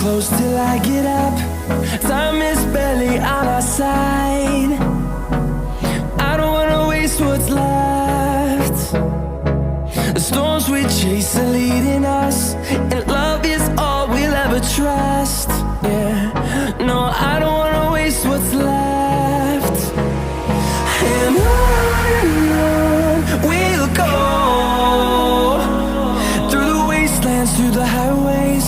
close till I get up. Time is barely on our side. I don't wanna waste what's left. The storms we chase are leading us, and love is all we'll ever trust. Yeah, no, I don't wanna waste what's left. And on we'll go, through the wastelands, through the highways,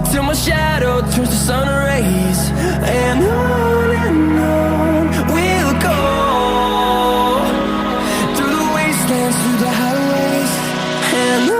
till my shadow turns to sun rays. And on we'll go, through the wastelands, through the highways, and on.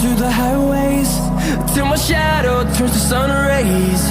Through the highways, till my shadow turns to sun rays.